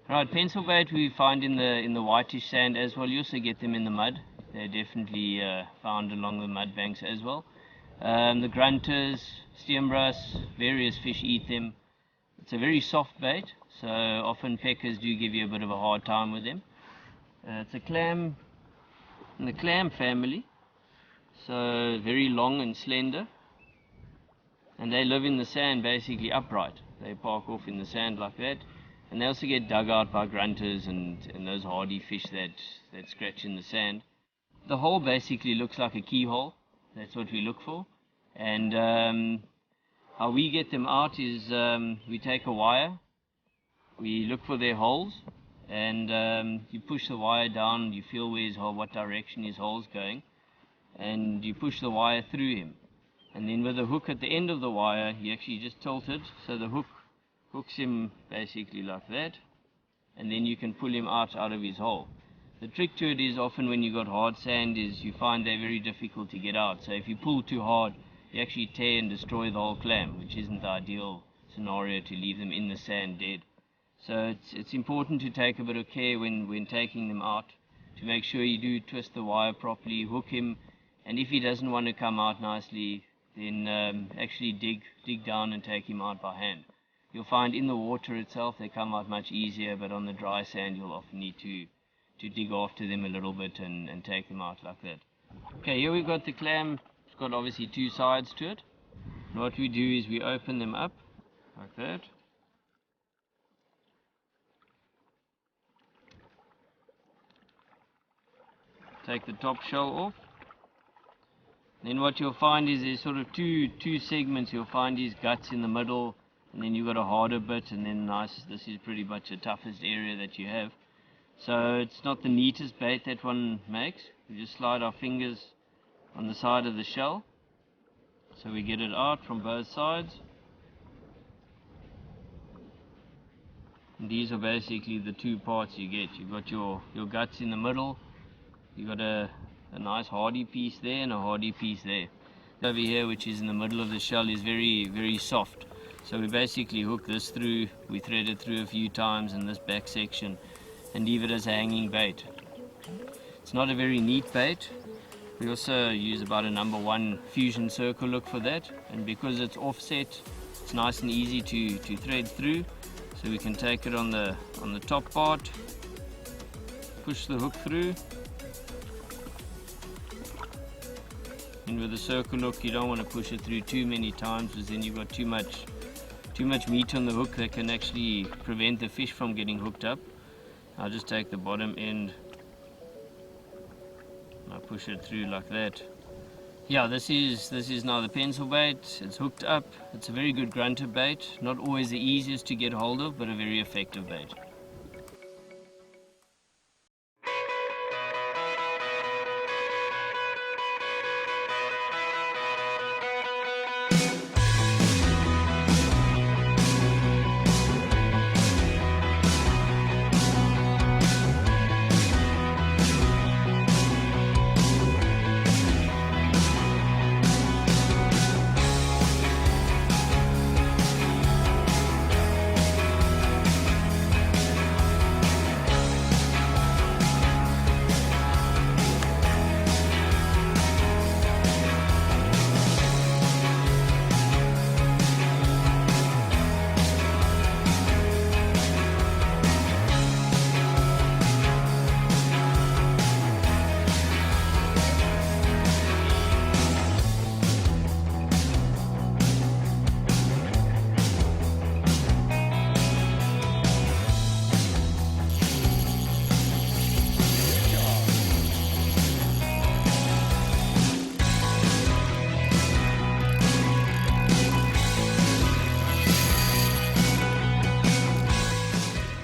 Right, pencil bait we find in the whitish sand as well. You also get them in the mud. They're definitely found along the mud banks as well. The grunters, steenbras, various fish eat them. It's a very soft bait, so often peckers do give you a bit of a hard time with them. It's a clam in the clam family, so very long and slender, and they live in the sand basically upright. They park off in the sand like that, and they also get dug out by grunters and those hardy fish that scratch in the sand. The hole basically looks like a keyhole. That's what we look for. And how we get them out is we take a wire, we look for their holes, and you push the wire down, you feel where his hole, what direction his hole's going, and you push the wire through him. And then with a hook at the end of the wire, you actually just tilt it so the hook hooks him basically like that, and then you can pull him out of his hole. The trick to it is often when you got hard sand is you find they're very difficult to get out. So if you pull too hard, you actually tear and destroy the whole clam, which isn't the ideal scenario to leave them in the sand dead. So it's important to take a bit of care when taking them out, to make sure you do twist the wire properly, hook him, and if he doesn't want to come out nicely, then actually dig down and take him out by hand. You'll find in the water itself they come out much easier, but on the dry sand you'll often need to dig after them a little bit and take them out like that. Okay, here we've got the clam. It's got obviously two sides to it. And what we do is we open them up like that. Take the top shell off. Then what you'll find is there's sort of two segments. You'll find his guts in the middle, and then you've got a harder bit, and then this is pretty much the toughest area that you have. So it's not the neatest bait that one makes. We just slide our fingers on the side of the shell, so we get it out from both sides. And these are basically the two parts you get. You've got your guts in the middle, you've got a nice hardy piece there and a hardy piece there. Over here, which is in the middle of the shell, is very soft. So we basically hook this through, we thread it through a few times in this back section and leave it as a hanging bait. It's not a very neat bait. We also use about a number 1 fusion circle look for that, and because it's offset, it's nice and easy to thread through. So we can take it on the top part, push the hook through, and with the circle hook you don't want to push it through too many times, because then you've got too much meat on the hook that can actually prevent the fish from getting hooked up. I'll just take the bottom end and I push it through like that. Yeah, this is now the pencil bait. It's hooked up. It's a very good grunter bait. Not always the easiest to get hold of, but a very effective bait.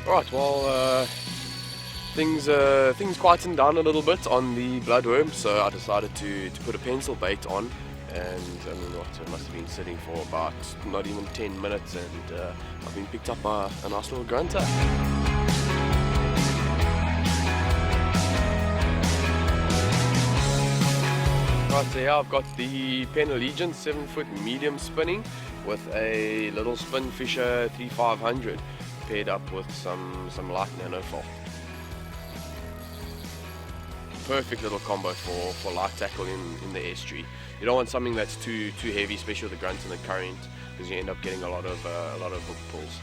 Right, well, things quietened down a little bit on the bloodworm, so I decided to put a pencil bait on, and I mean, it must have been sitting for about not even 10 minutes, and I've been picked up by a nice little grunter. Right, so yeah, I've got the Pen Allegiance 7-foot medium spinning with a little Spin Fisher 3500. paired up with some light nanofall. Perfect little combo for light tackle in the estuary. You don't want something that's too heavy, especially with the grunt and the current, because you end up getting a lot of hook pulls.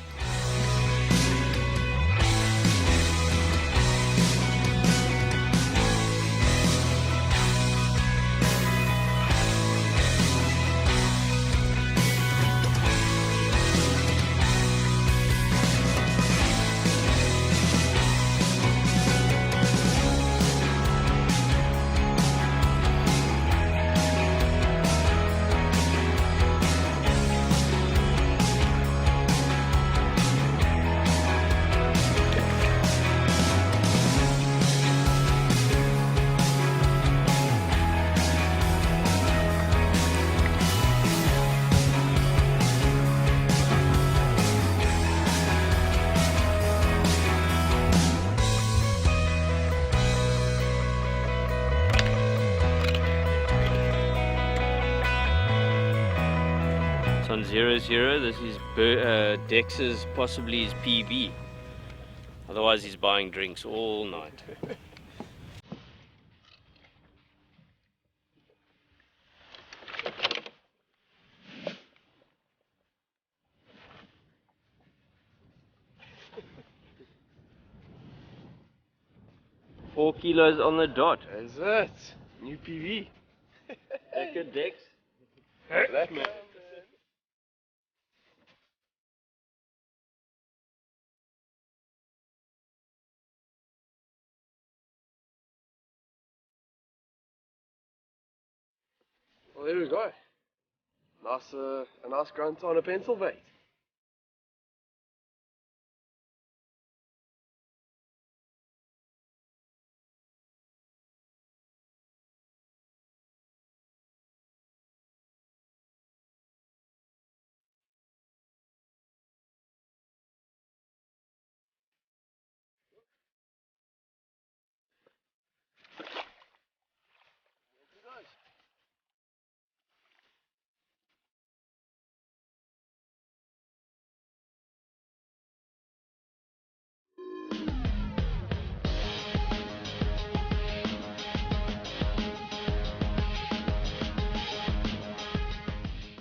On 0-0, this is Dex's, possibly his PB. Otherwise he's buying drinks all night. Four kilos on the dot. That's it. New PV. Lekker Dex. That man. Well, there we go. Nice, a nice grunt on a pencil bait.